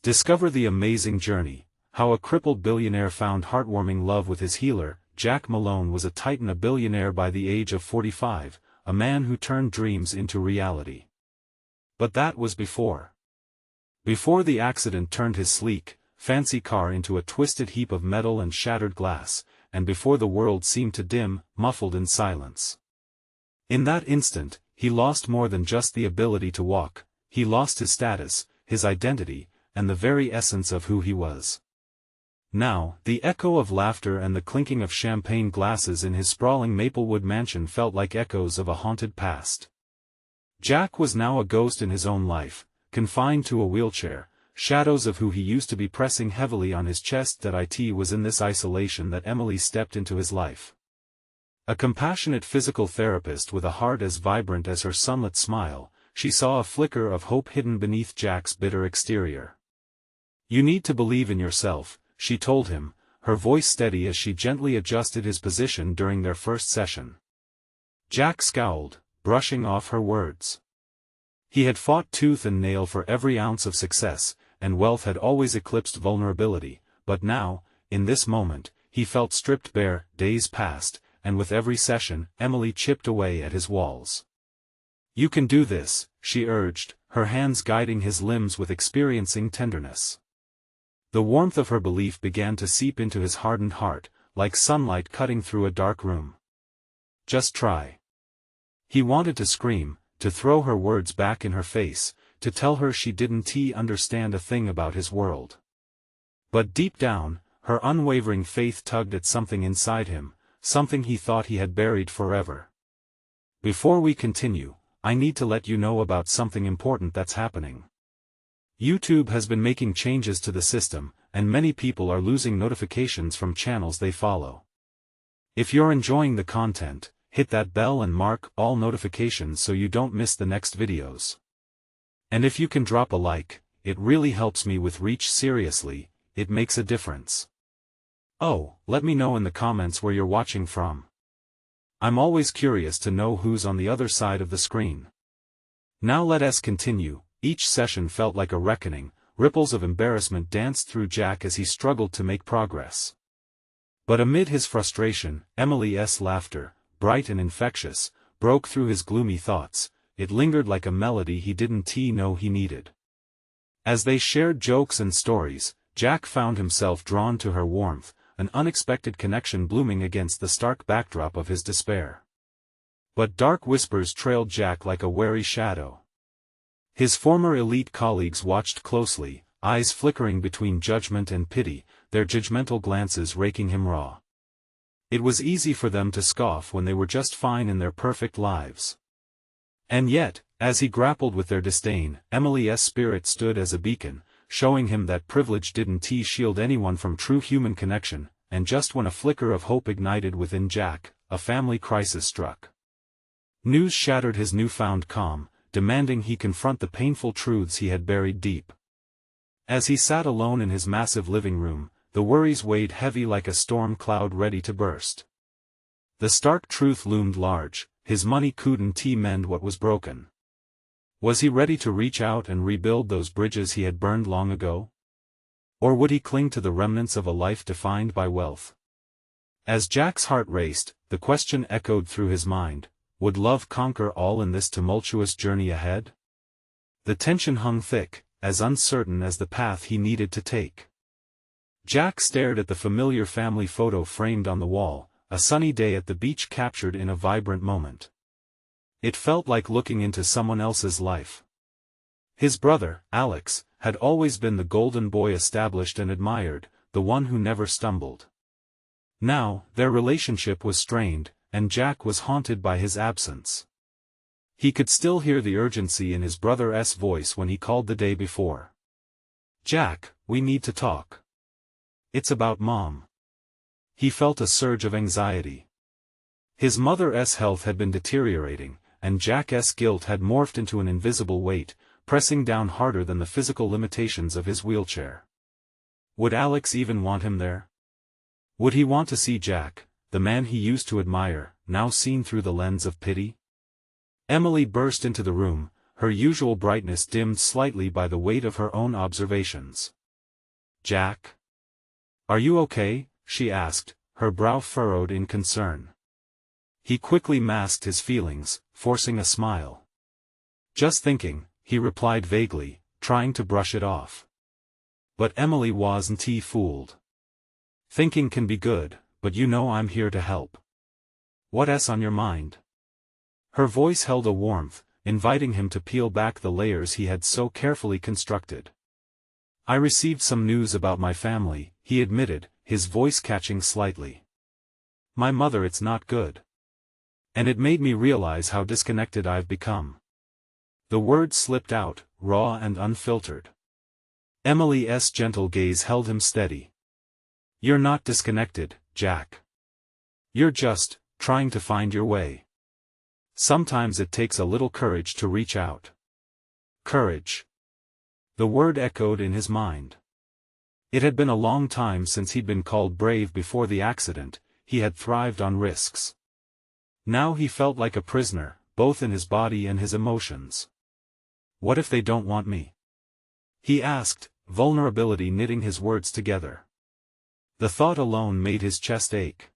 Discover the amazing journey, how a crippled billionaire found heartwarming love with his healer. Jack Malone was a titan, a billionaire by the age of 45, a man who turned dreams into reality. But that was before. Before the accident turned his sleek, fancy car into a twisted heap of metal and shattered glass, and before the world seemed to dim, muffled in silence. In that instant, he lost more than just the ability to walk. He lost his status, his identity, and the very essence of who he was. Now, the echo of laughter and the clinking of champagne glasses in his sprawling Maplewood mansion felt like echoes of a haunted past. Jack was now a ghost in his own life, confined to a wheelchair, shadows of who he used to be pressing heavily on his chest. That it was in this isolation that Emily stepped into his life. A compassionate physical therapist with a heart as vibrant as her sunlit smile, she saw a flicker of hope hidden beneath Jack's bitter exterior. "You need to believe in yourself," she told him, her voice steady as she gently adjusted his position during their first session. Jack scowled, brushing off her words. He had fought tooth and nail for every ounce of success, and wealth had always eclipsed vulnerability, but now, in this moment, he felt stripped bare. Days passed, and with every session, Emily chipped away at his walls. "You can do this," she urged, her hands guiding his limbs with experiencing tenderness. The warmth of her belief began to seep into his hardened heart, like sunlight cutting through a dark room. "Just try." He wanted to scream, to throw her words back in her face, to tell her she didn't understand a thing about his world. But deep down, her unwavering faith tugged at something inside him, something he thought he had buried forever. "Before we continue, I need to let you know about something important that's happening. YouTube has been making changes to the system, and many people are losing notifications from channels they follow. If you're enjoying the content, hit that bell and mark all notifications so you don't miss the next videos. And if you can drop a like, it really helps me with reach. Seriously, it makes a difference. Oh, let me know in the comments where you're watching from. I'm always curious to know who's on the other side of the screen. Now let us continue." Each session felt like a reckoning. Ripples of embarrassment danced through Jack as he struggled to make progress. But amid his frustration, Emily's laughter, bright and infectious, broke through his gloomy thoughts. It lingered like a melody he didn't know he needed. As they shared jokes and stories, Jack found himself drawn to her warmth, an unexpected connection blooming against the stark backdrop of his despair. But dark whispers trailed Jack like a wary shadow. His former elite colleagues watched closely, eyes flickering between judgment and pity, their judgmental glances raking him raw. It was easy for them to scoff when they were just fine in their perfect lives. And yet, as he grappled with their disdain, Emily's spirit stood as a beacon, showing him that privilege didn't shield anyone from true human connection. And just when a flicker of hope ignited within Jack, a family crisis struck. News shattered his newfound calm, demanding he confront the painful truths he had buried deep. As he sat alone in his massive living room, the worries weighed heavy like a storm cloud ready to burst. The stark truth loomed large: his money couldn't mend what was broken. Was he ready to reach out and rebuild those bridges he had burned long ago? Or would he cling to the remnants of a life defined by wealth? As Jack's heart raced, the question echoed through his mind: would love conquer all in this tumultuous journey ahead? The tension hung thick, as uncertain as the path he needed to take. Jack stared at the familiar family photo framed on the wall, a sunny day at the beach captured in a vibrant moment. It felt like looking into someone else's life. His brother, Alex, had always been the golden boy established and admired, the one who never stumbled. Now, their relationship was strained, and Jack was haunted by his absence. He could still hear the urgency in his brother's voice when he called the day before. "Jack, we need to talk. It's about Mom." He felt a surge of anxiety. His mother's health had been deteriorating, and Jack's guilt had morphed into an invisible weight, pressing down harder than the physical limitations of his wheelchair. Would Alex even want him there? Would he want to see Jack, the man he used to admire, now seen through the lens of pity? Emily burst into the room, her usual brightness dimmed slightly by the weight of her own observations. "Jack? Are you okay?" she asked, her brow furrowed in concern. He quickly masked his feelings, forcing a smile. "Just thinking," he replied vaguely, trying to brush it off. But Emily wasn't fooled. "Thinking can be good, but you know I'm here to help. What's on your mind?" Her voice held a warmth, inviting him to peel back the layers he had so carefully constructed. "I received some news about my family," he admitted, his voice catching slightly. "My mother, it's not good. And it made me realize how disconnected I've become." The words slipped out, raw and unfiltered. Emily's gentle gaze held him steady. "You're not disconnected, Jack. You're just trying to find your way. Sometimes it takes a little courage to reach out." Courage. The word echoed in his mind. It had been a long time since he'd been called brave. Before the accident, he had thrived on risks. Now he felt like a prisoner, both in his body and his emotions. "What if they don't want me?" he asked, vulnerability knitting his words together. The thought alone made his chest ache.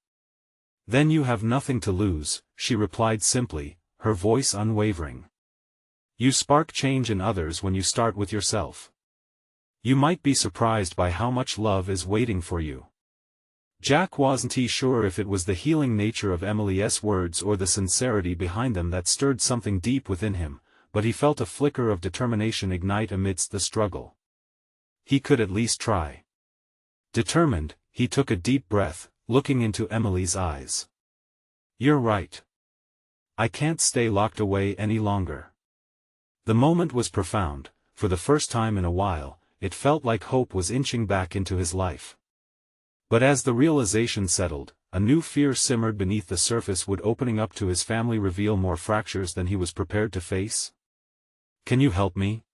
"Then you have nothing to lose," she replied simply, her voice unwavering. "You spark change in others when you start with yourself. You might be surprised by how much love is waiting for you." Jack wasn't sure if it was the healing nature of Emily's words or the sincerity behind them that stirred something deep within him, but he felt a flicker of determination ignite amidst the struggle. He could at least try. Determined, he took a deep breath, looking into Emily's eyes. "You're right. I can't stay locked away any longer." The moment was profound. For the first time in a while, it felt like hope was inching back into his life. But as the realization settled, a new fear simmered beneath the surface. Would opening up to his family reveal more fractures than he was prepared to face? "Can you help me?"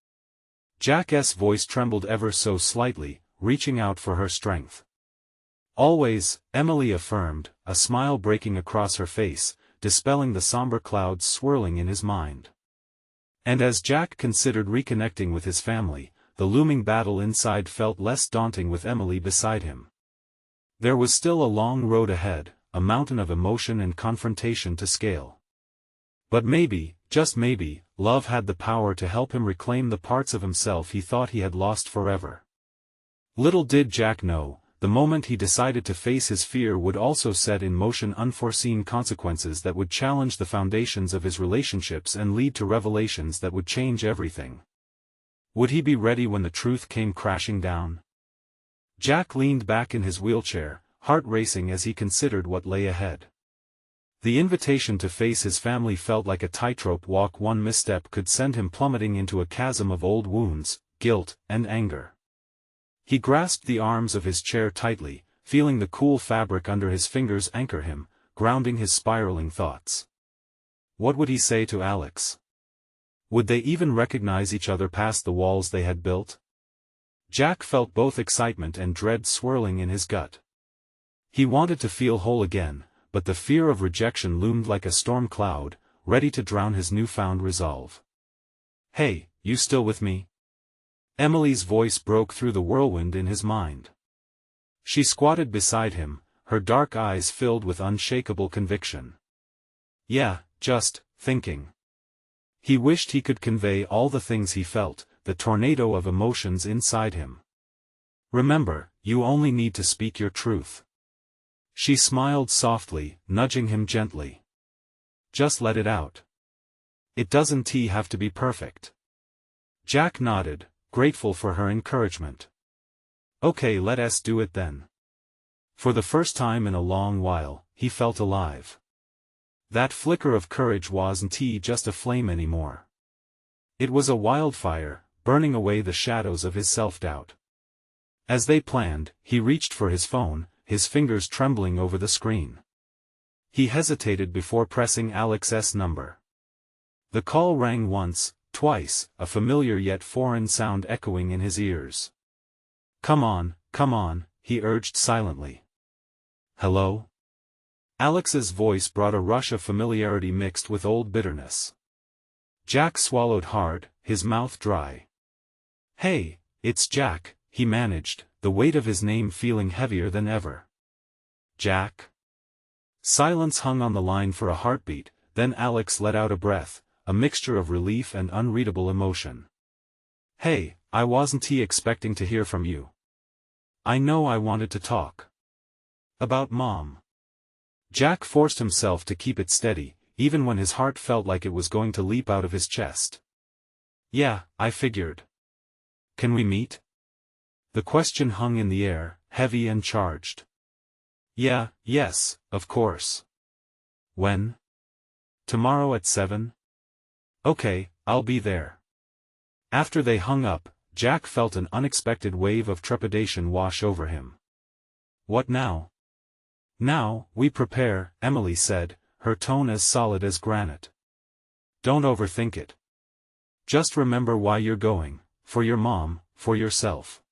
Jack's voice trembled ever so slightly, reaching out for her strength. "Always," Emily affirmed, a smile breaking across her face, dispelling the somber clouds swirling in his mind. And as Jack considered reconnecting with his family, the looming battle inside felt less daunting with Emily beside him. There was still a long road ahead, a mountain of emotion and confrontation to scale. But maybe, just maybe, love had the power to help him reclaim the parts of himself he thought he had lost forever. Little did Jack know, the moment he decided to face his fear would also set in motion unforeseen consequences that would challenge the foundations of his relationships and lead to revelations that would change everything. Would he be ready when the truth came crashing down? Jack leaned back in his wheelchair, heart racing as he considered what lay ahead. The invitation to face his family felt like a tightrope walk. One misstep could send him plummeting into a chasm of old wounds, guilt, and anger. He grasped the arms of his chair tightly, feeling the cool fabric under his fingers anchor him, grounding his spiraling thoughts. What would he say to Alex? Would they even recognize each other past the walls they had built? Jack felt both excitement and dread swirling in his gut. He wanted to feel whole again, but the fear of rejection loomed like a storm cloud, ready to drown his newfound resolve. "Hey, you still with me?" Emily's voice broke through the whirlwind in his mind. She squatted beside him, her dark eyes filled with unshakable conviction. "Yeah, just thinking." He wished he could convey all the things he felt, the tornado of emotions inside him. "Remember, you only need to speak your truth." She smiled softly, nudging him gently. "Just let it out. It doesn't have to be perfect." Jack nodded, grateful for her encouragement. "Okay, let's do it then." For the first time in a long while, he felt alive. That flicker of courage wasn't just a flame anymore. It was a wildfire, burning away the shadows of his self-doubt. As they planned, he reached for his phone, his fingers trembling over the screen. He hesitated before pressing Alex's number. The call rang once, twice, a familiar yet foreign sound echoing in his ears. Come on, he urged silently. "Hello?" Alex's voice brought a rush of familiarity mixed with old bitterness. Jack swallowed hard, his mouth dry. "Hey, it's Jack," he managed, the weight of his name feeling heavier than ever. "Jack?" Silence hung on the line for a heartbeat, then Alex let out a breath, a mixture of relief and unreadable emotion. "Hey, I wasn't expecting to hear from you. I know I wanted to talk. About Mom." Jack forced himself to keep it steady, even when his heart felt like it was going to leap out of his chest. "Yeah, I figured. Can we meet?" The question hung in the air, heavy and charged. Yes, of course." "When?" "Tomorrow at 7? "Okay, I'll be there." After they hung up, Jack felt an unexpected wave of trepidation wash over him. "What now?" "Now, we prepare," Emily said, her tone as solid as granite. "Don't overthink it. Just remember why you're going, for your mom, for yourself."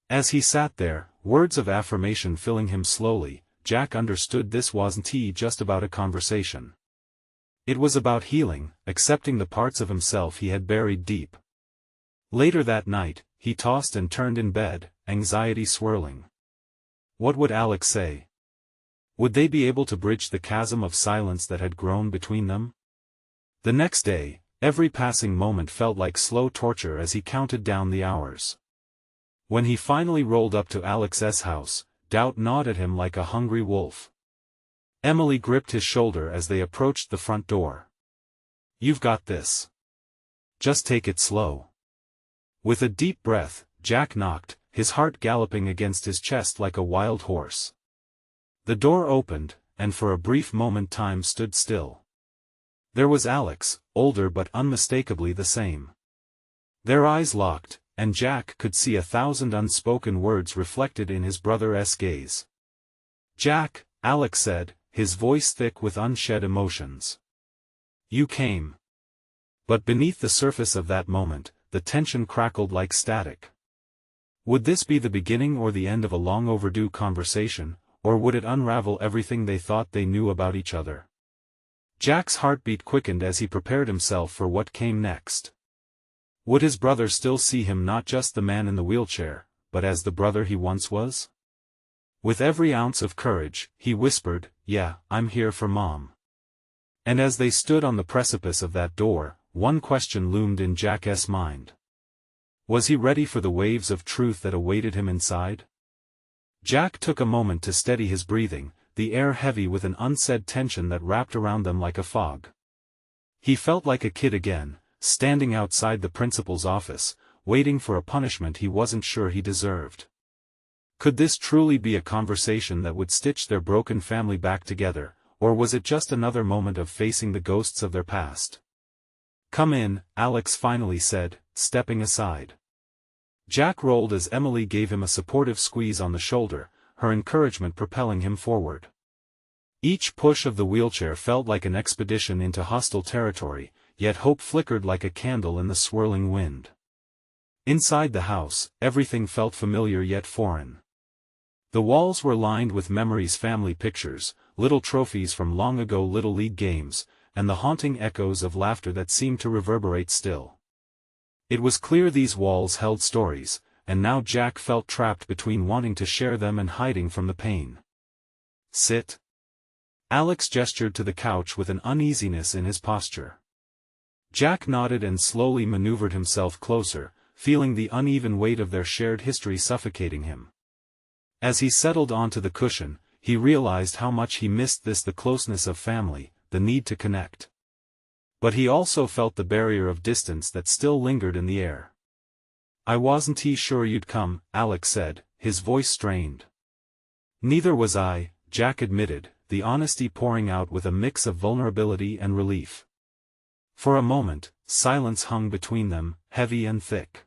As he sat there, words of affirmation filling him slowly, Jack understood this wasn't just about a conversation. It was about healing, accepting the parts of himself he had buried deep. Later that night, he tossed and turned in bed, anxiety swirling. What would Alex say? Would they be able to bridge the chasm of silence that had grown between them? The next day, every passing moment felt like slow torture as he counted down the hours. When he finally rolled up to Alex's house, doubt gnawed at him like a hungry wolf. Emily gripped his shoulder as they approached the front door. "You've got this. Just take it slow." With a deep breath, Jack knocked, his heart galloping against his chest like a wild horse. The door opened, and for a brief moment time stood still. There was Alex, older but unmistakably the same. Their eyes locked, and Jack could see 1,000 unspoken words reflected in his brother's gaze. "Jack," Alex said, his voice thick with unshed emotions. "You came." But beneath the surface of that moment, the tension crackled like static. Would this be the beginning or the end of a long overdue conversation, or would it unravel everything they thought they knew about each other? Jack's heartbeat quickened as he prepared himself for what came next. Would his brother still see him not just the man in the wheelchair, but as the brother he once was? With every ounce of courage, he whispered, "Yeah, I'm here for Mom." And as they stood on the precipice of that door, one question loomed in Jack's mind. Was he ready for the waves of truth that awaited him inside? Jack took a moment to steady his breathing, the air heavy with an unsaid tension that wrapped around them like a fog. He felt like a kid again, standing outside the principal's office, waiting for a punishment he wasn't sure he deserved. Could this truly be a conversation that would stitch their broken family back together, or was it just another moment of facing the ghosts of their past? "Come in," Alex finally said, stepping aside. Jack rolled as Emily gave him a supportive squeeze on the shoulder, her encouragement propelling him forward. Each push of the wheelchair felt like an expedition into hostile territory, yet hope flickered like a candle in the swirling wind. Inside the house, everything felt familiar yet foreign. The walls were lined with memories, family pictures, little trophies from long ago Little League games, and the haunting echoes of laughter that seemed to reverberate still. It was clear these walls held stories, and now Jack felt trapped between wanting to share them and hiding from the pain. "Sit." Alex gestured to the couch with an uneasiness in his posture. Jack nodded and slowly maneuvered himself closer, feeling the uneven weight of their shared history suffocating him. As he settled onto the cushion, he realized how much he missed the closeness of family, the need to connect. But he also felt the barrier of distance that still lingered in the air. "I wasn't sure you'd come," Alex said, his voice strained. "Neither was I," Jack admitted, the honesty pouring out with a mix of vulnerability and relief. For a moment, silence hung between them, heavy and thick.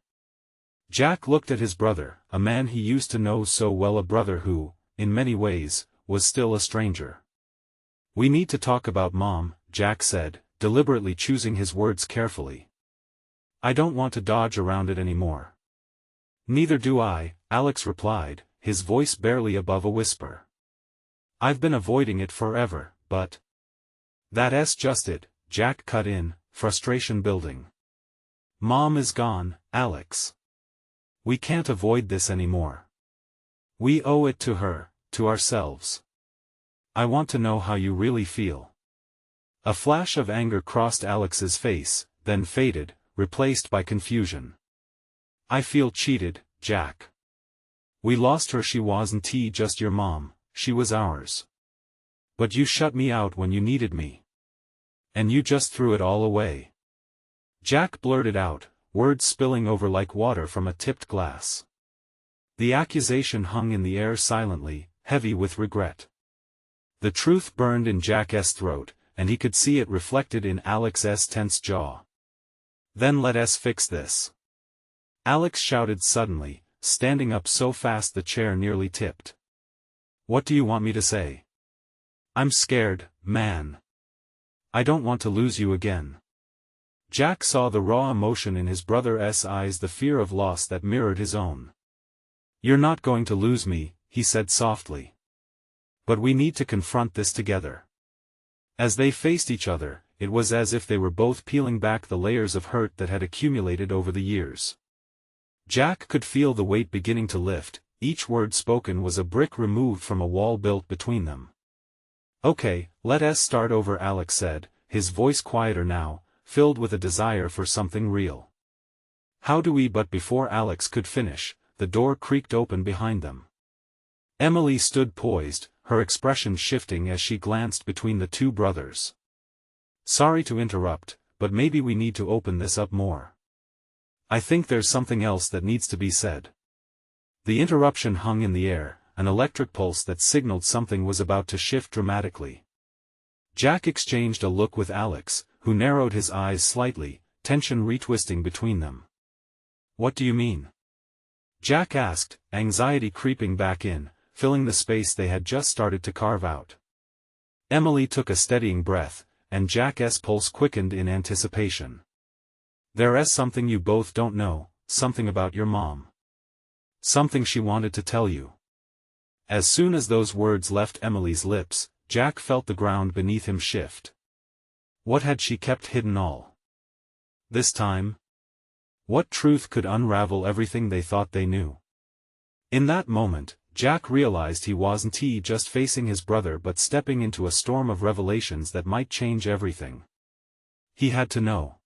Jack looked at his brother, a man he used to know so well, a brother who, in many ways, was still a stranger. "We need to talk about Mom," Jack said, deliberately choosing his words carefully. "I don't want to dodge around it anymore." "Neither do I," Alex replied, his voice barely above a whisper. "I've been avoiding it forever, but..." "That's just it," Jack cut in, frustration building. Mom is gone, Alex. We can't avoid this anymore. We owe it to her, to ourselves. I want to know how you really feel. A flash of anger crossed Alex's face, then faded, replaced by confusion. I feel cheated, Jack. We lost her. She wasn't just your mom, she was ours. But you shut me out when you needed me. And you just threw it all away. Jack blurted out, words spilling over like water from a tipped glass. The accusation hung in the air silently, heavy with regret. The truth burned in Jack's throat, and he could see it reflected in Alex's tense jaw. Then let us fix this. Alex shouted suddenly, standing up so fast the chair nearly tipped. What do you want me to say? I'm scared, man. I don't want to lose you again. Jack saw the raw emotion in his brother's eyes, the fear of loss that mirrored his own. You're not going to lose me, he said softly. But we need to confront this together. As they faced each other, it was as if they were both peeling back the layers of hurt that had accumulated over the years. Jack could feel the weight beginning to lift, each word spoken was a brick removed from a wall built between them. Okay, let us start over, Alex said, his voice quieter now, filled with a desire for something real. How do we? But before Alex could finish, the door creaked open behind them. Emily stood poised, her expression shifting as she glanced between the two brothers. Sorry to interrupt, but maybe we need to open this up more. I think there's something else that needs to be said. The interruption hung in the air, an electric pulse that signaled something was about to shift dramatically. Jack exchanged a look with Alex, who narrowed his eyes slightly, tension retwisting between them. What do you mean? Jack asked, anxiety creeping back in, filling the space they had just started to carve out. Emily took a steadying breath, and Jack's pulse quickened in anticipation. There's something you both don't know, something about your mom. Something she wanted to tell you. As soon as those words left Emily's lips, Jack felt the ground beneath him shift. What had she kept hidden all this time? What truth could unravel everything they thought they knew? In that moment, Jack realized he wasn't just facing his brother but stepping into a storm of revelations that might change everything. He had to know.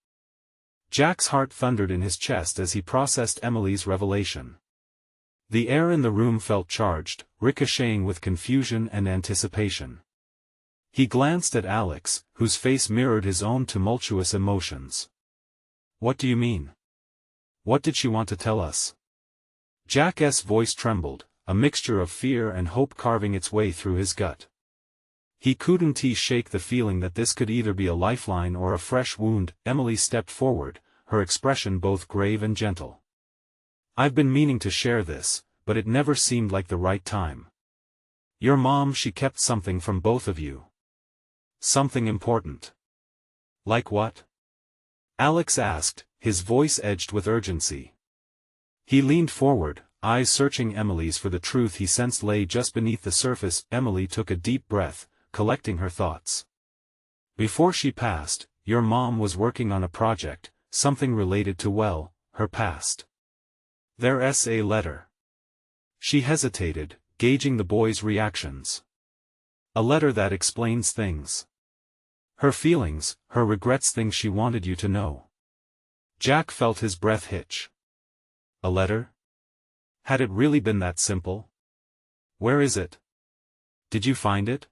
Jack's heart thundered in his chest as he processed Emily's revelation. The air in the room felt charged, ricocheting with confusion and anticipation. He glanced at Alex, whose face mirrored his own tumultuous emotions. What do you mean? What did she want to tell us? Jack's voice trembled, a mixture of fear and hope carving its way through his gut. He couldn't shake the feeling that this could either be a lifeline or a fresh wound. Emily stepped forward, her expression both grave and gentle. I've been meaning to share this, but it never seemed like the right time. Your mom, she kept something from both of you. Something important. Like what? Alex asked, his voice edged with urgency. He leaned forward, eyes searching Emily's for the truth he sensed lay just beneath the surface. Emily took a deep breath, collecting her thoughts. Before she passed, your mom was working on a project, something related to, well, her past. There's a letter. She hesitated, gauging the boy's reactions. A letter that explains things. Her feelings, her regrets, things she wanted you to know. Jack felt his breath hitch. A letter? Had it really been that simple? Where is it? Did you find it?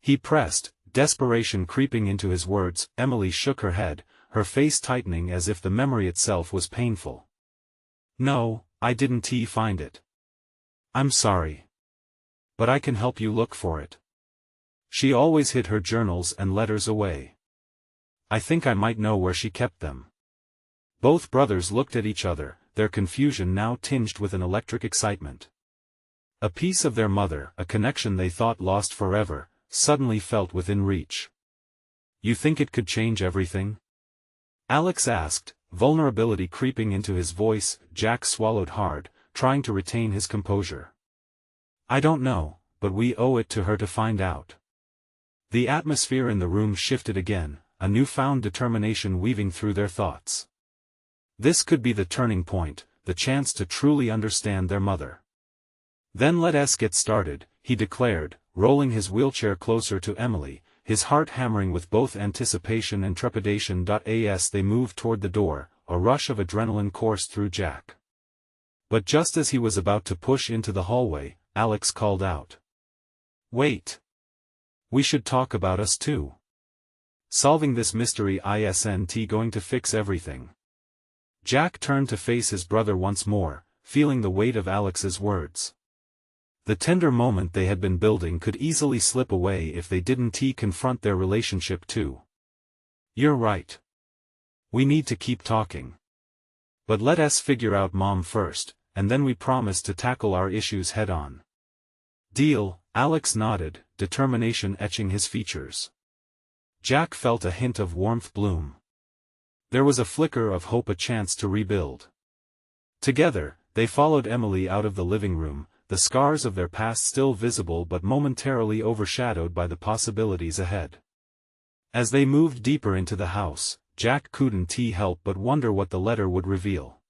He pressed, desperation creeping into his words. Emily shook her head, her face tightening as if the memory itself was painful. No, I didn't find it. I'm sorry. But I can help you look for it. She always hid her journals and letters away. I think I might know where she kept them. Both brothers looked at each other, their confusion now tinged with an electric excitement. A piece of their mother, a connection they thought lost forever, suddenly felt within reach. You think it could change everything? Alex asked, vulnerability creeping into his voice. Jack swallowed hard, trying to retain his composure. I don't know, but we owe it to her to find out. The atmosphere in the room shifted again, a newfound determination weaving through their thoughts. This could be the turning point, the chance to truly understand their mother. "Then let us get started," he declared, rolling his wheelchair closer to Emily, his heart hammering with both anticipation and trepidation. As they moved toward the door, a rush of adrenaline coursed through Jack. But just as he was about to push into the hallway, Alex called out. "Wait! We should talk about us too. Solving this mystery isn't going to fix everything." Jack turned to face his brother once more, feeling the weight of Alex's words. The tender moment they had been building could easily slip away if they didn't confront their relationship too. "You're right. We need to keep talking. But let us figure out Mom first, and then we promise to tackle our issues head-on." "Deal," Alex nodded, determination etching his features. Jack felt a hint of warmth bloom. There was a flicker of hope, a chance to rebuild. Together, they followed Emily out of the living room, the scars of their past still visible but momentarily overshadowed by the possibilities ahead. As they moved deeper into the house, Jack couldn't help but wonder what the letter would reveal.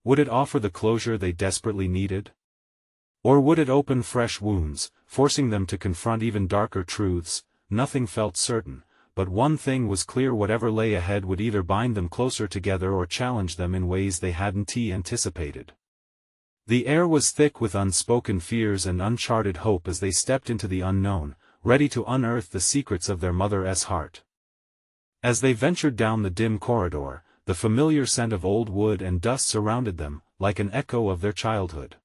Would it offer the closure they desperately needed? Or would it open fresh wounds, forcing them to confront even darker truths? Nothing felt certain, but one thing was clear: whatever lay ahead would either bind them closer together or challenge them in ways they hadn't anticipated. The air was thick with unspoken fears and uncharted hope as they stepped into the unknown, ready to unearth the secrets of their mother's heart. As they ventured down the dim corridor, the familiar scent of old wood and dust surrounded them, like an echo of their childhood.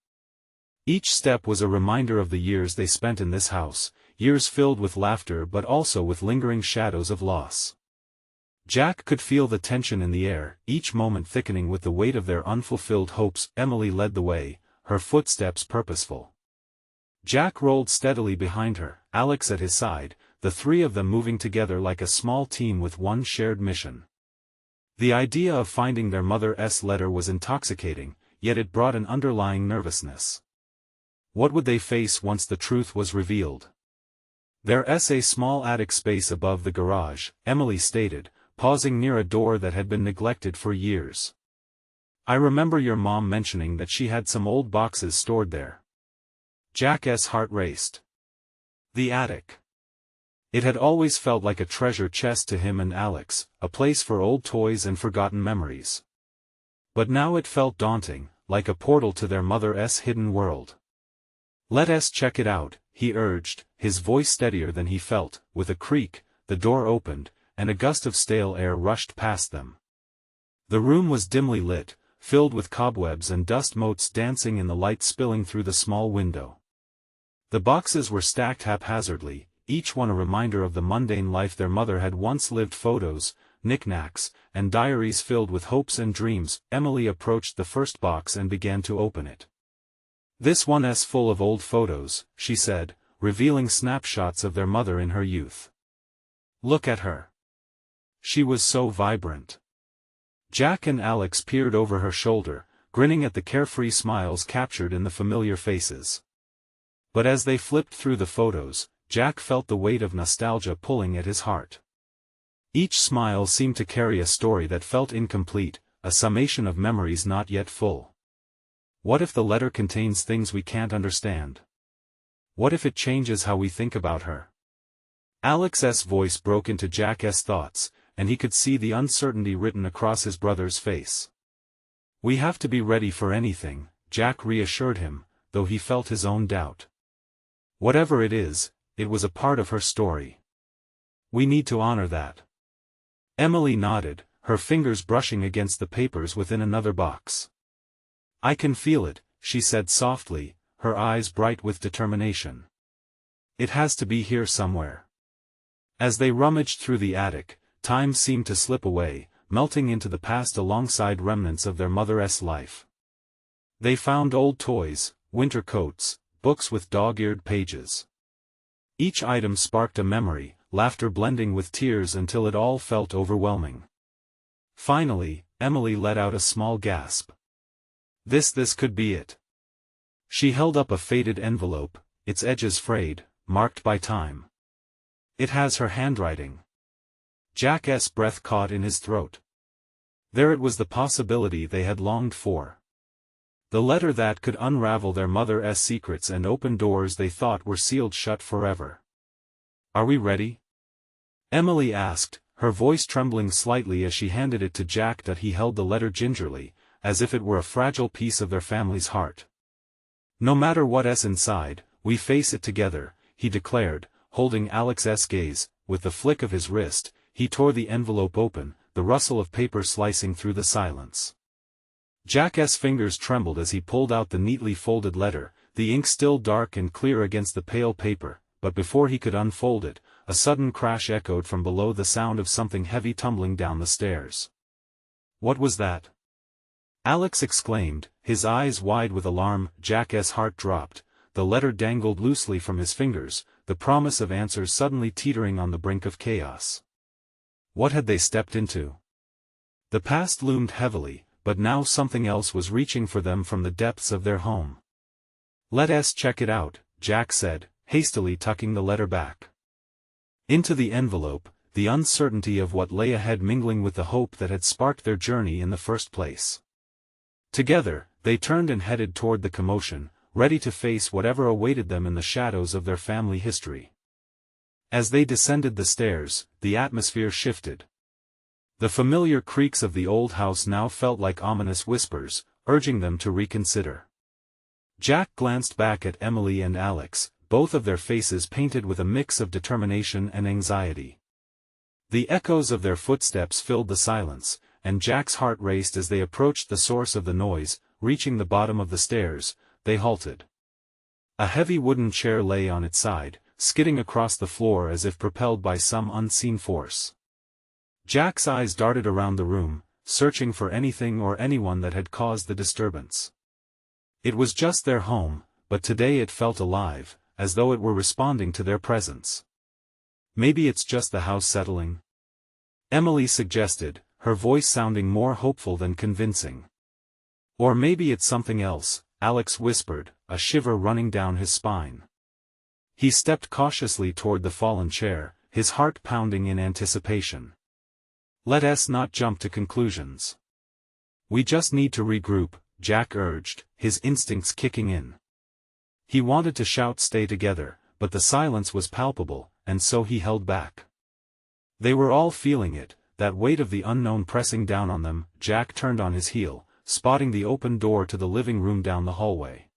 Each step was a reminder of the years they spent in this house, years filled with laughter but also with lingering shadows of loss. Jack could feel the tension in the air, each moment thickening with the weight of their unfulfilled hopes. Emily led the way, her footsteps purposeful. Jack rolled steadily behind her, Alex at his side, the three of them moving together like a small team with one shared mission. The idea of finding their mother's letter was intoxicating, yet it brought an underlying nervousness. What would they face once the truth was revealed? "There's a small attic space above the garage," Emily stated, pausing near a door that had been neglected for years. "I remember your mom mentioning that she had some old boxes stored there." Jack's heart raced. The attic. It had always felt like a treasure chest to him and Alex, a place for old toys and forgotten memories. But now it felt daunting, like a portal to their mother's hidden world. "Let us check it out," he urged, his voice steadier than he felt. With a creak, the door opened, and a gust of stale air rushed past them. The room was dimly lit, filled with cobwebs and dust motes dancing in the light spilling through the small window. The boxes were stacked haphazardly, each one a reminder of the mundane life their mother had once lived. Photos, knickknacks, and diaries filled with hopes and dreams. Emily approached the first box and began to open it. "This one's full of old photos," she said, revealing snapshots of their mother in her youth. "Look at her. She was so vibrant." Jack and Alex peered over her shoulder, grinning at the carefree smiles captured in the familiar faces. But as they flipped through the photos, Jack felt the weight of nostalgia pulling at his heart. Each smile seemed to carry a story that felt incomplete, a summation of memories not yet full. What if the letter contains things we can't understand? What if it changes how we think about her? Alex's voice broke into Jack's thoughts, and he could see the uncertainty written across his brother's face. "We have to be ready for anything," Jack reassured him, though he felt his own doubt. "Whatever it is, it was a part of her story. We need to honor that." Emily nodded, her fingers brushing against the papers within another box. "I can feel it," she said softly, her eyes bright with determination. "It has to be here somewhere." As they rummaged through the attic, time seemed to slip away, melting into the past alongside remnants of their mother's life. They found old toys, winter coats, books with dog-eared pages. Each item sparked a memory, laughter blending with tears until it all felt overwhelming. Finally, Emily let out a small gasp. This could be it." She held up a faded envelope, its edges frayed, marked by time. "It has her handwriting." Jack's breath caught in his throat. There it was, the possibility they had longed for. The letter that could unravel their mother's secrets and open doors they thought were sealed shut forever. "Are we ready?" Emily asked, her voice trembling slightly as she handed it to Jack. He held the letter gingerly, as if it were a fragile piece of their family's heart. "No matter what's inside, we face it together," he declared, holding Alex's gaze. With the flick of his wrist, he tore the envelope open, the rustle of paper slicing through the silence. Jack's fingers trembled as he pulled out the neatly folded letter, the ink still dark and clear against the pale paper, but before he could unfold it, a sudden crash echoed from below, the sound of something heavy tumbling down the stairs. "What was that?" Alex exclaimed, his eyes wide with alarm. Jack's heart dropped, the letter dangled loosely from his fingers, the promise of answers suddenly teetering on the brink of chaos. What had they stepped into? The past loomed heavily, but now something else was reaching for them from the depths of their home. "Let's check it out," Jack said, hastily tucking the letter back into the envelope, the uncertainty of what lay ahead mingling with the hope that had sparked their journey in the first place. Together, they turned and headed toward the commotion, ready to face whatever awaited them in the shadows of their family history. As they descended the stairs, the atmosphere shifted. The familiar creaks of the old house now felt like ominous whispers, urging them to reconsider. Jack glanced back at Emily and Alex, both of their faces painted with a mix of determination and anxiety. The echoes of their footsteps filled the silence, and Jack's heart raced as they approached the source of the noise. Reaching the bottom of the stairs, they halted. A heavy wooden chair lay on its side, skidding across the floor as if propelled by some unseen force. Jack's eyes darted around the room, searching for anything or anyone that had caused the disturbance. It was just their home, but today it felt alive, as though it were responding to their presence. "Maybe it's just the house settling," Emily suggested, her voice sounding more hopeful than convincing. "Or maybe it's something else," Alex whispered, a shiver running down his spine. He stepped cautiously toward the fallen chair, his heart pounding in anticipation. "Let's not jump to conclusions. We just need to regroup," Jack urged, his instincts kicking in. He wanted to shout "stay together," but the silence was palpable, and so he held back. They were all feeling it, that weight of the unknown pressing down on them. Jack turned on his heel, spotting the open door to the living room down the hallway.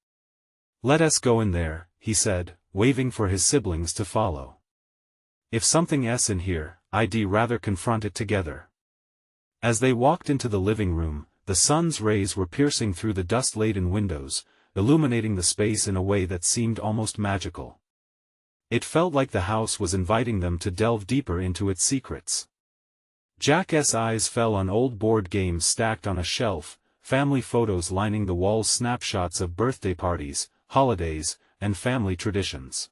"Let's go in there," he said, waving for his siblings to follow. "If something's in here, I'd rather confront it together." As they walked into the living room, the sun's rays were piercing through the dust-laden windows, illuminating the space in a way that seemed almost magical. It felt like the house was inviting them to delve deeper into its secrets. Jack's eyes fell on old board games stacked on a shelf, family photos lining the walls, snapshots of birthday parties, holidays, and family traditions.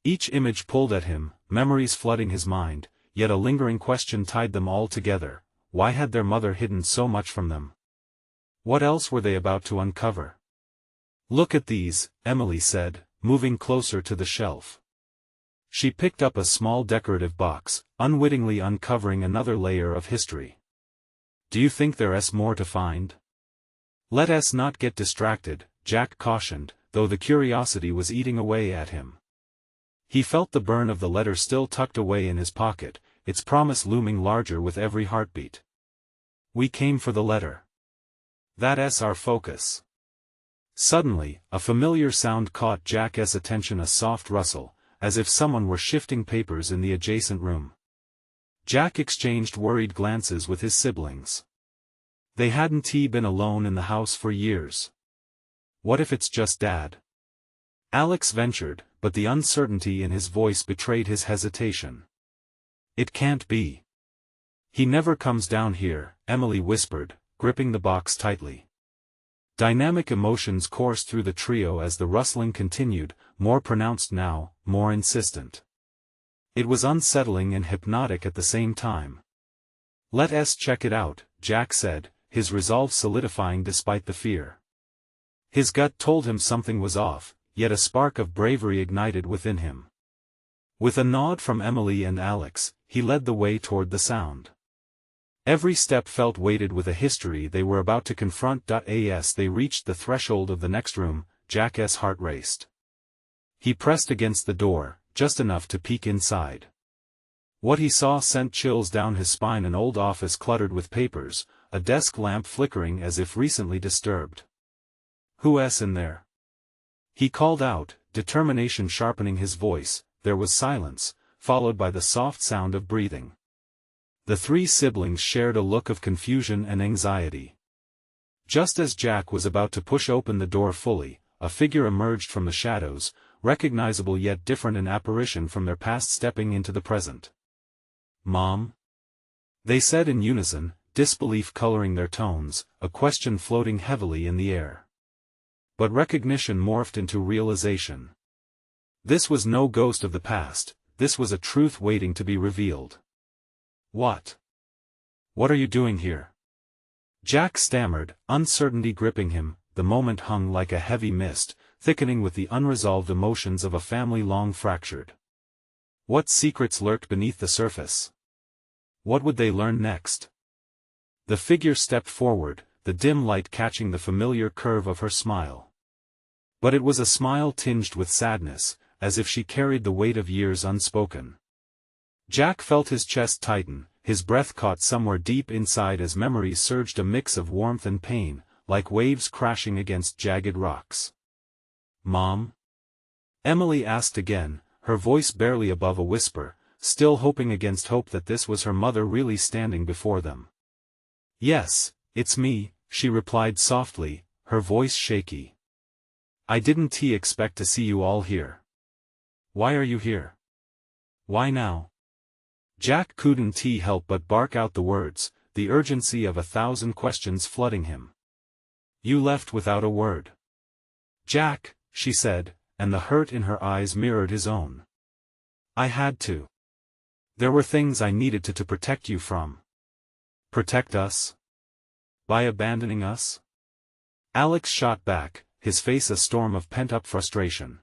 Each image pulled at him, memories flooding his mind, yet a lingering question tied them all together: why had their mother hidden so much from them? What else were they about to uncover? "Look at these," Emily said, moving closer to the shelf. She picked up a small decorative box, unwittingly uncovering another layer of history. "Do you think there's more to find?" "Let's not get distracted," Jack cautioned, though the curiosity was eating away at him. He felt the burn of the letter still tucked away in his pocket, its promise looming larger with every heartbeat. "We came for the letter. That's our focus." Suddenly, a familiar sound caught Jack's attention, a soft rustle, as if someone were shifting papers in the adjacent room. Jack exchanged worried glances with his siblings. They hadn't been alone in the house for years. "What if it's just Dad?" Alex ventured, but the uncertainty in his voice betrayed his hesitation. "It can't be. He never comes down here," Emily whispered, gripping the box tightly. Dynamic emotions coursed through the trio as the rustling continued, more pronounced now, more insistent. It was unsettling and hypnotic at the same time. "Let's check it out," Jack said, his resolve solidifying despite the fear. His gut told him something was off, yet a spark of bravery ignited within him. With a nod from Emily and Alex, he led the way toward the sound. Every step felt weighted with a history they were about to confront. As they reached the threshold of the next room, Jack's heart raced. He pressed against the door, just enough to peek inside. What he saw sent chills down his spine: an old office cluttered with papers, a desk lamp flickering as if recently disturbed. "Who's in there?" he called out, determination sharpening his voice. There was silence, followed by the soft sound of breathing. The three siblings shared a look of confusion and anxiety. Just as Jack was about to push open the door fully, a figure emerged from the shadows, recognizable yet different, an apparition from their past stepping into the present. "Mom?" they said in unison, disbelief coloring their tones, a question floating heavily in the air. But recognition morphed into realization. This was no ghost of the past, this was a truth waiting to be revealed. What are you doing here?" Jack stammered, uncertainty gripping him. The moment hung like a heavy mist, thickening with the unresolved emotions of a family long fractured. What secrets lurked beneath the surface? What would they learn next? The figure stepped forward, the dim light catching the familiar curve of her smile. But it was a smile tinged with sadness, as if she carried the weight of years unspoken. Jack felt his chest tighten, his breath caught somewhere deep inside as memories surged, a mix of warmth and pain, like waves crashing against jagged rocks. "Mom?" Emily asked again, her voice barely above a whisper, still hoping against hope that this was her mother really standing before them. "Yes, it's me," she replied softly, her voice shaky. "I didn't expect to see you all here." "Why are you here? Why now?" Jack couldn't help but bark out the words, the urgency of 1,000 questions flooding him. "You left without a word." "Jack," she said, and the hurt in her eyes mirrored his own. "I had to. There were things I needed to protect you from." "Protect us? By abandoning us?" Alex shot back, his face a storm of pent-up frustration.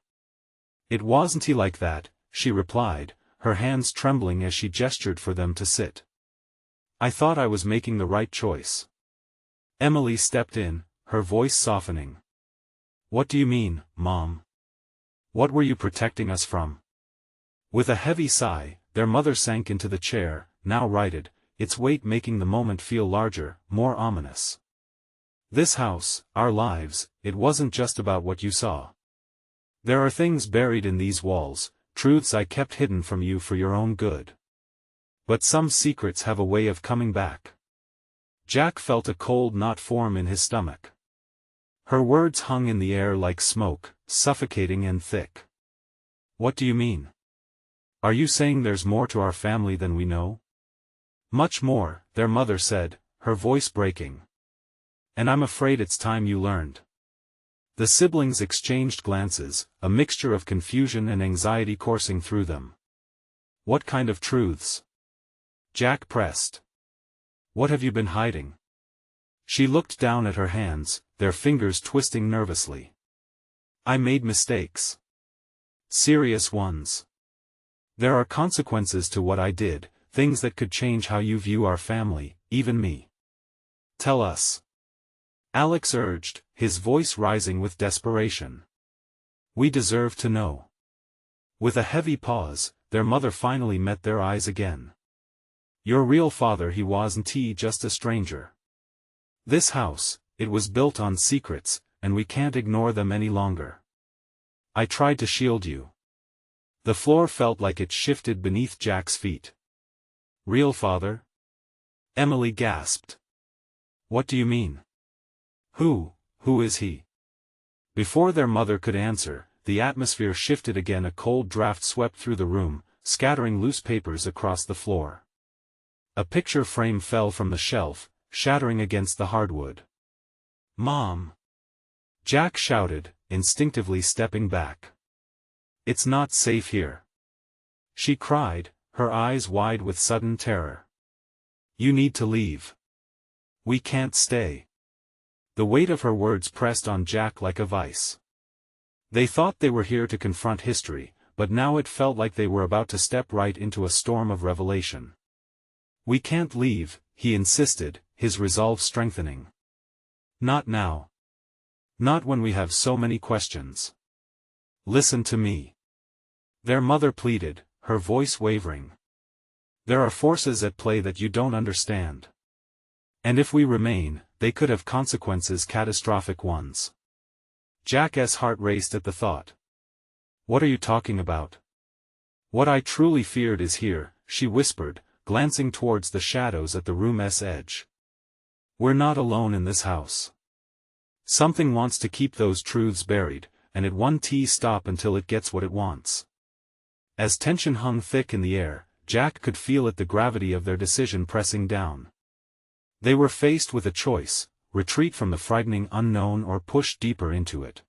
"It wasn't like that," she replied, her hands trembling as she gestured for them to sit. "I thought I was making the right choice." Emily stepped in, her voice softening. "What do you mean, Mom? What were you protecting us from?" With a heavy sigh, their mother sank into the chair, now righted, its weight making the moment feel larger, more ominous. "This house, our lives, it wasn't just about what you saw. There are things buried in these walls, truths I kept hidden from you for your own good. But some secrets have a way of coming back." Jack felt a cold knot form in his stomach. Her words hung in the air like smoke, suffocating and thick. "What do you mean? Are you saying there's more to our family than we know?" "Much more," their mother said, her voice breaking. "And I'm afraid it's time you learned." The siblings exchanged glances, a mixture of confusion and anxiety coursing through them. "What kind of truths?" Jack pressed. "What have you been hiding?" She looked down at her hands, their fingers twisting nervously. "I made mistakes. Serious ones. There are consequences to what I did, things that could change how you view our family, even me. Tell us." Alex urged, his voice rising with desperation. "We deserve to know." With a heavy pause, their mother finally met their eyes again. "Your real father, he wasn't just a stranger. This house, it was built on secrets, and we can't ignore them any longer. I tried to shield you." The floor felt like it shifted beneath Jack's feet. "Real father?" Emily gasped. "What do you mean? Who is he?" Before their mother could answer, the atmosphere shifted again. A cold draft swept through the room, scattering loose papers across the floor. A picture frame fell from the shelf, shattering against the hardwood. "Mom!" Jack shouted, instinctively stepping back. "It's not safe here," she cried, her eyes wide with sudden terror. "You need to leave. We can't stay." The weight of her words pressed on Jack like a vice. They thought they were here to confront history, but now it felt like they were about to step right into a storm of revelation. "We can't leave," he insisted, his resolve strengthening. "Not now. Not when we have so many questions. Listen to me," their mother pleaded, her voice wavering. "There are forces at play that you don't understand. And if we remain, they could have consequences, catastrophic ones." Jack's heart raced at the thought. "What are you talking about?" "What I truly feared is here," she whispered, glancing towards the shadows at the room's edge. "We're not alone in this house. Something wants to keep those truths buried, and it won't stop until it gets what it wants." As tension hung thick in the air, Jack could feel it, the gravity of their decision pressing down. They were faced with a choice: retreat from the frightening unknown or push deeper into it.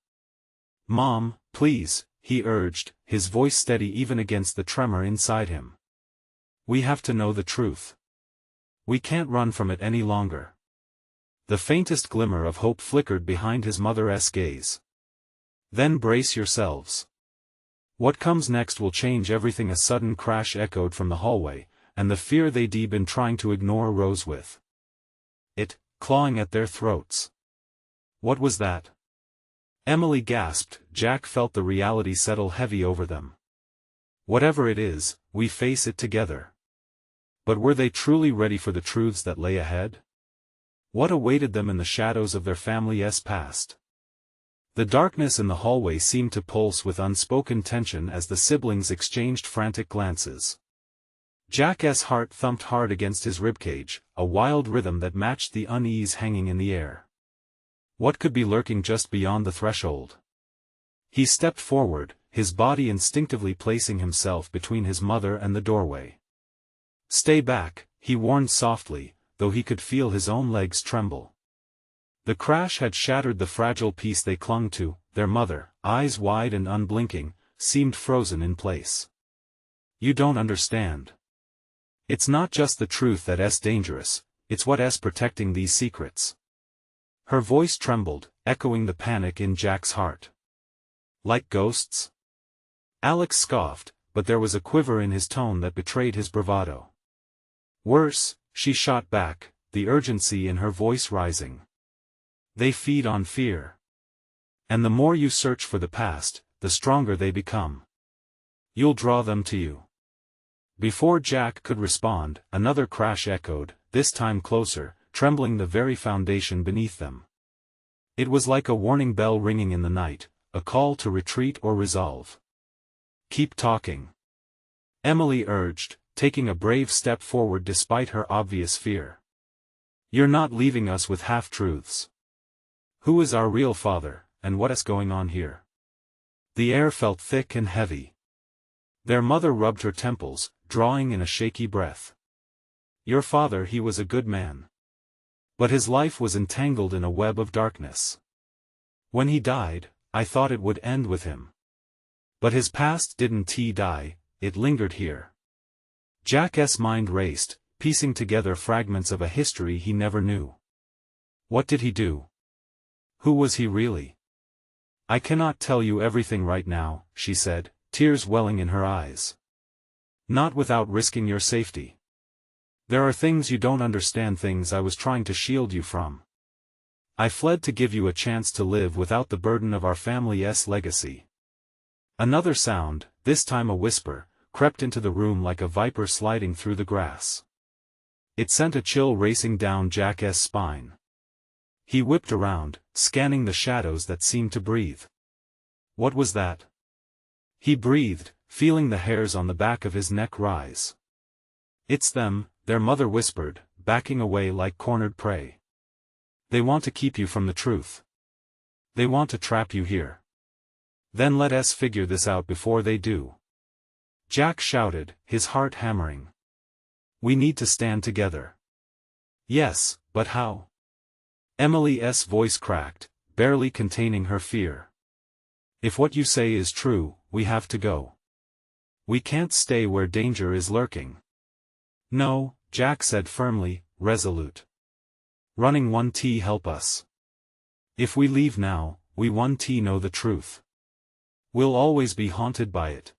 "Mom, please," he urged, his voice steady even against the tremor inside him. "We have to know the truth. We can't run from it any longer." The faintest glimmer of hope flickered behind his mother's gaze. "Then brace yourselves. What comes next will change everything." A sudden crash echoed from the hallway, and the fear they'd been trying to ignore rose with it, clawing at their throats. "What was that?" Emily gasped. Jack felt the reality settle heavy over them. "Whatever it is, we face it together." But were they truly ready for the truths that lay ahead? What awaited them in the shadows of their family's past? The darkness in the hallway seemed to pulse with unspoken tension as the siblings exchanged frantic glances. Jack's heart thumped hard against his ribcage, a wild rhythm that matched the unease hanging in the air. What could be lurking just beyond the threshold? He stepped forward, his body instinctively placing himself between his mother and the doorway. "Stay back," he warned softly, though he could feel his own legs tremble. The crash had shattered the fragile peace they clung to. Their mother, eyes wide and unblinking, seemed frozen in place. "You don't understand. It's not just the truth that's dangerous, it's what's protecting these secrets." Her voice trembled, echoing the panic in Jack's heart. "Like ghosts?" Alex scoffed, but there was a quiver in his tone that betrayed his bravado. "Worse," she shot back, the urgency in her voice rising. "They feed on fear. And the more you search for the past, the stronger they become. You'll draw them to you." Before Jack could respond, another crash echoed, this time closer, trembling the very foundation beneath them. It was like a warning bell ringing in the night, a call to retreat or resolve. "Keep talking," Emily urged, taking a brave step forward despite her obvious fear. "You're not leaving us with half-truths. Who is our real father, and what's going on here?" The air felt thick and heavy. Their mother rubbed her temples, drawing in a shaky breath. "Your father, he was a good man. But his life was entangled in a web of darkness. When he died, I thought it would end with him. But his past didn't die, it lingered here." Jack's mind raced, piecing together fragments of a history he never knew. What did he do? Who was he really? "I cannot tell you everything right now," she said, tears welling in her eyes. "Not without risking your safety. There are things you don't understand, things I was trying to shield you from. I fled to give you a chance to live without the burden of our family's legacy." Another sound, this time a whisper, crept into the room like a viper sliding through the grass. It sent a chill racing down Jack's spine. He whipped around, scanning the shadows that seemed to breathe. "What was that?" he breathed, feeling the hairs on the back of his neck rise. "It's them," their mother whispered, backing away like cornered prey. "They want to keep you from the truth. They want to trap you here. Then let us figure this out before they do." Jack shouted, his heart hammering. "We need to stand together." "Yes, but how?" Emily's voice cracked, barely containing her fear. "If what you say is true, we have to go. We can't stay where danger is lurking." "No," Jack said firmly, resolute. "Running won't help us. If we leave now, we won't know the truth. We'll always be haunted by it."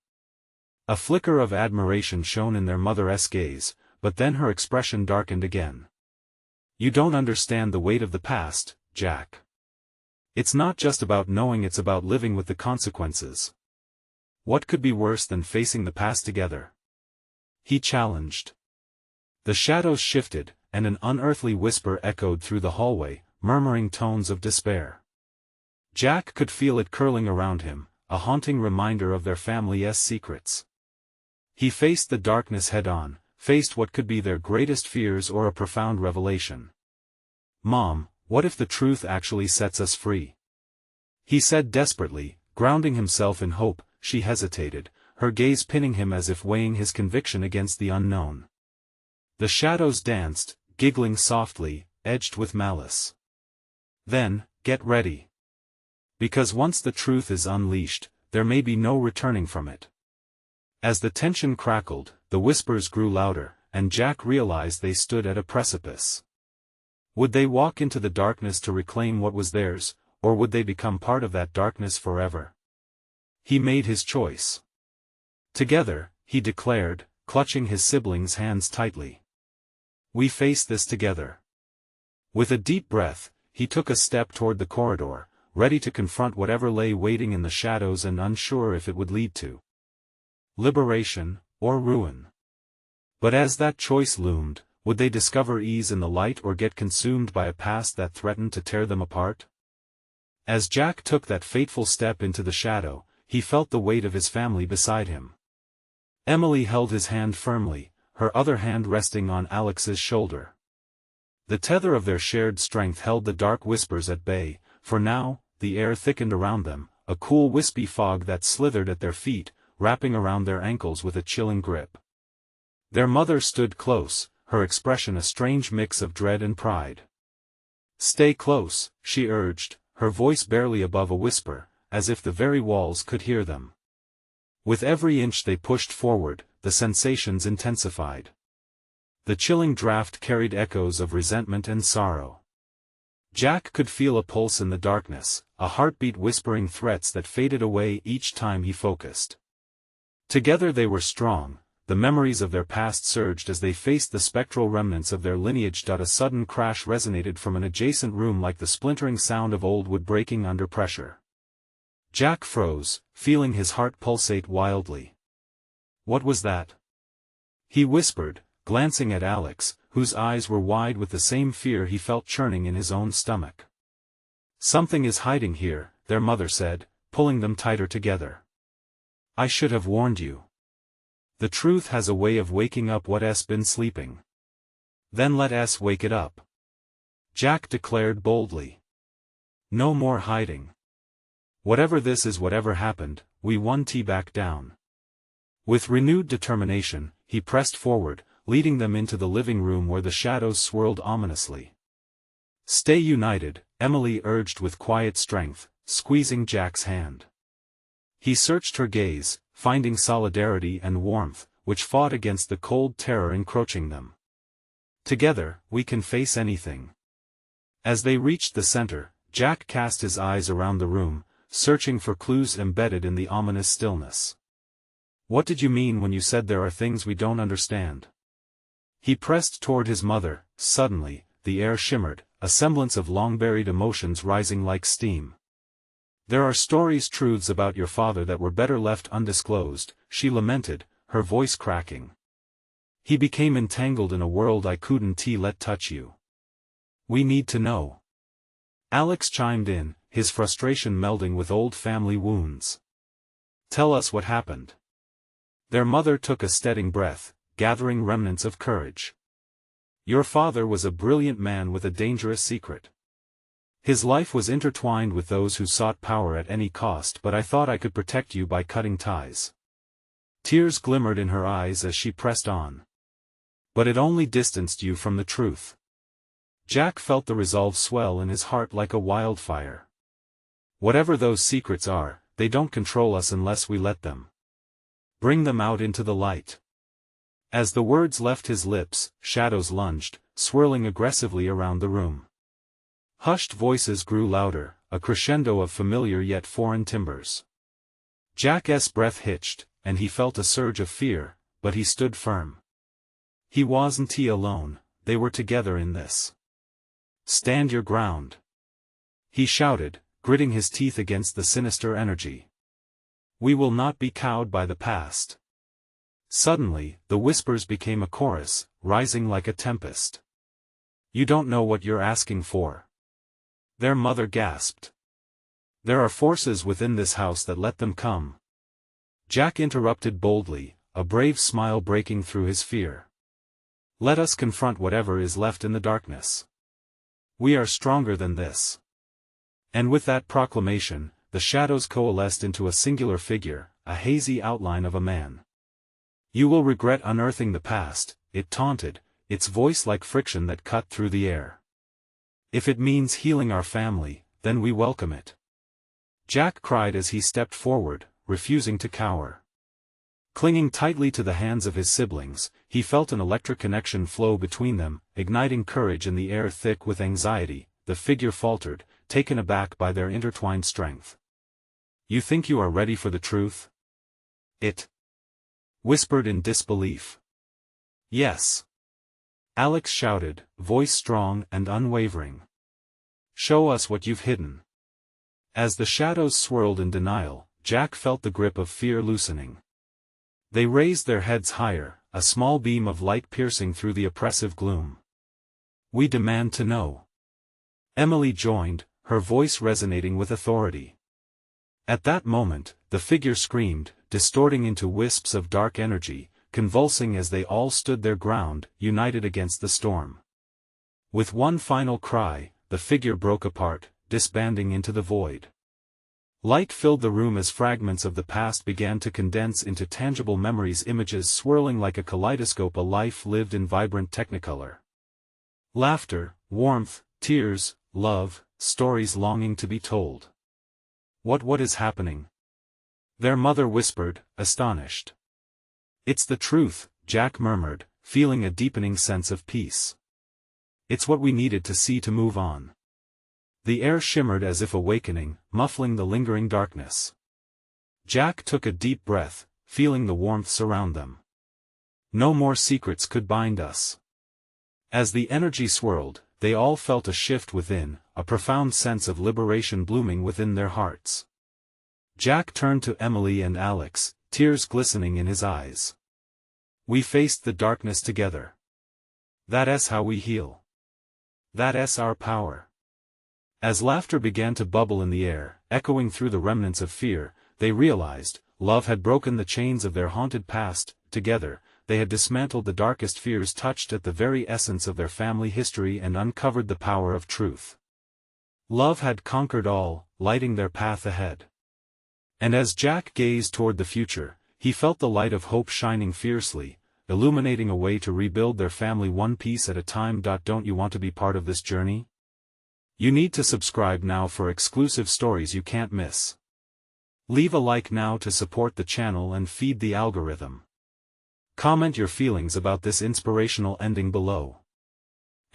A flicker of admiration shone in their mother's gaze, but then her expression darkened again. You don't understand the weight of the past, Jack. It's not just about knowing, it's about living with the consequences. What could be worse than facing the past together? He challenged. The shadows shifted, and an unearthly whisper echoed through the hallway, murmuring tones of despair. Jack could feel it curling around him, a haunting reminder of their family's secrets. He faced the darkness head-on, faced what could be their greatest fears or a profound revelation. Mom, what if the truth actually sets us free? He said desperately, grounding himself in hope. She hesitated, her gaze pinning him as if weighing his conviction against the unknown. The shadows danced, giggling softly, edged with malice. Then, get ready. Because once the truth is unleashed, there may be no returning from it. As the tension crackled, the whispers grew louder, and Jack realized they stood at a precipice. Would they walk into the darkness to reclaim what was theirs, or would they become part of that darkness forever? He made his choice. Together, he declared, clutching his siblings' hands tightly. We face this together. With a deep breath, he took a step toward the corridor, ready to confront whatever lay waiting in the shadows and unsure if it would lead to liberation, or ruin. But as that choice loomed, would they discover ease in the light or get consumed by a past that threatened to tear them apart? As Jack took that fateful step into the shadow, he felt the weight of his family beside him. Emily held his hand firmly, her other hand resting on Alex's shoulder. The tether of their shared strength held the dark whispers at bay, for now, the air thickened around them, a cool wispy fog that slithered at their feet, wrapping around their ankles with a chilling grip. Their mother stood close, her expression a strange mix of dread and pride. Stay close, she urged, her voice barely above a whisper, as if the very walls could hear them. With every inch they pushed forward, the sensations intensified. The chilling draft carried echoes of resentment and sorrow. Jack could feel a pulse in the darkness, a heartbeat whispering threats that faded away each time he focused. Together they were strong, the memories of their past surged as they faced the spectral remnants of their lineage. A sudden crash resonated from an adjacent room like the splintering sound of old wood breaking under pressure. Jack froze, feeling his heart pulsate wildly. What was that? He whispered, glancing at Alex, whose eyes were wide with the same fear he felt churning in his own stomach. Something is hiding here, their mother said, pulling them tighter together. I should have warned you. The truth has a way of waking up what's been sleeping. Then let us wake it up. Jack declared boldly. No more hiding. Whatever this is, whatever happened, we won't back down. With renewed determination, he pressed forward, leading them into the living room where the shadows swirled ominously. Stay united, Emily urged with quiet strength, squeezing Jack's hand. He searched her gaze, finding solidarity and warmth, which fought against the cold terror encroaching them. Together, we can face anything. As they reached the center, Jack cast his eyes around the room, searching for clues embedded in the ominous stillness. What did you mean when you said there are things we don't understand? He pressed toward his mother. Suddenly, the air shimmered, a semblance of long-buried emotions rising like steam. There are stories, truths about your father that were better left undisclosed, she lamented, her voice cracking. He became entangled in a world I couldn't let touch you. We need to know. Alex chimed in, his frustration melding with old family wounds. Tell us what happened. Their mother took a steadying breath, gathering remnants of courage. Your father was a brilliant man with a dangerous secret. His life was intertwined with those who sought power at any cost, but I thought I could protect you by cutting ties. Tears glimmered in her eyes as she pressed on. But it only distanced you from the truth. Jack felt the resolve swell in his heart like a wildfire. Whatever those secrets are, they don't control us unless we let them. Bring them out into the light. As the words left his lips, shadows lunged, swirling aggressively around the room. Hushed voices grew louder, a crescendo of familiar yet foreign timbres. Jack's breath hitched, and he felt a surge of fear, but he stood firm. He wasn't alone, they were together in this. "Stand your ground," he shouted, gritting his teeth against the sinister energy. "We will not be cowed by the past." Suddenly, the whispers became a chorus, rising like a tempest. "You don't know what you're asking for," their mother gasped. "There are forces within this house that let them come." Jack interrupted boldly, a brave smile breaking through his fear. "Let us confront whatever is left in the darkness. We are stronger than this." And with that proclamation, the shadows coalesced into a singular figure, a hazy outline of a man. "You will regret unearthing the past," it taunted, its voice like friction that cut through the air. "If it means healing our family, then we welcome it." Jack cried as he stepped forward, refusing to cower. Clinging tightly to the hands of his siblings, he felt an electric connection flow between them, igniting courage in the air thick with anxiety. The figure faltered, taken aback by their intertwined strength. "You think you are ready for the truth?" it whispered in disbelief. "Yes," Alex shouted, voice strong and unwavering. "Show us what you've hidden." As the shadows swirled in denial, Jack felt the grip of fear loosening. They raised their heads higher, a small beam of light piercing through the oppressive gloom. "We demand to know." Emily joined, her voice resonating with authority. At that moment, the figure screamed, distorting into wisps of dark energy, convulsing as they all stood their ground, united against the storm. With one final cry, the figure broke apart, disbanding into the void. Light filled the room as fragments of the past began to condense into tangible memories, images swirling like a kaleidoscope, a life lived in vibrant technicolor. Laughter, warmth, tears, love, stories longing to be told. What is happening?" their mother whispered, astonished. "It's the truth," Jack murmured, feeling a deepening sense of peace. "It's what we needed to see to move on." The air shimmered as if awakening, muffling the lingering darkness. Jack took a deep breath, feeling the warmth surround them. No more secrets could bind us. As the energy swirled, they all felt a shift within, a profound sense of liberation blooming within their hearts. Jack turned to Emily and Alex, tears glistening in his eyes. "We faced the darkness together. That's how we heal. That's our power." As laughter began to bubble in the air, echoing through the remnants of fear, they realized, love had broken the chains of their haunted past. Together, they had dismantled the darkest fears, touched at the very essence of their family history, and uncovered the power of truth. Love had conquered all, lighting their path ahead. And as Jack gazed toward the future, he felt the light of hope shining fiercely, illuminating a way to rebuild their family one piece at a time. Don't you want to be part of this journey? You need to subscribe now for exclusive stories you can't miss. Leave a like now to support the channel and feed the algorithm. Comment your feelings about this inspirational ending below.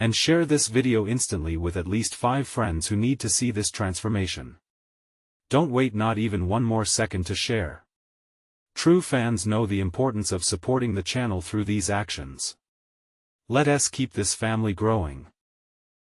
And share this video instantly with at least 5 friends who need to see this transformation. Don't wait not even one more second to share. True fans know the importance of supporting the channel through these actions. Let us keep this family growing.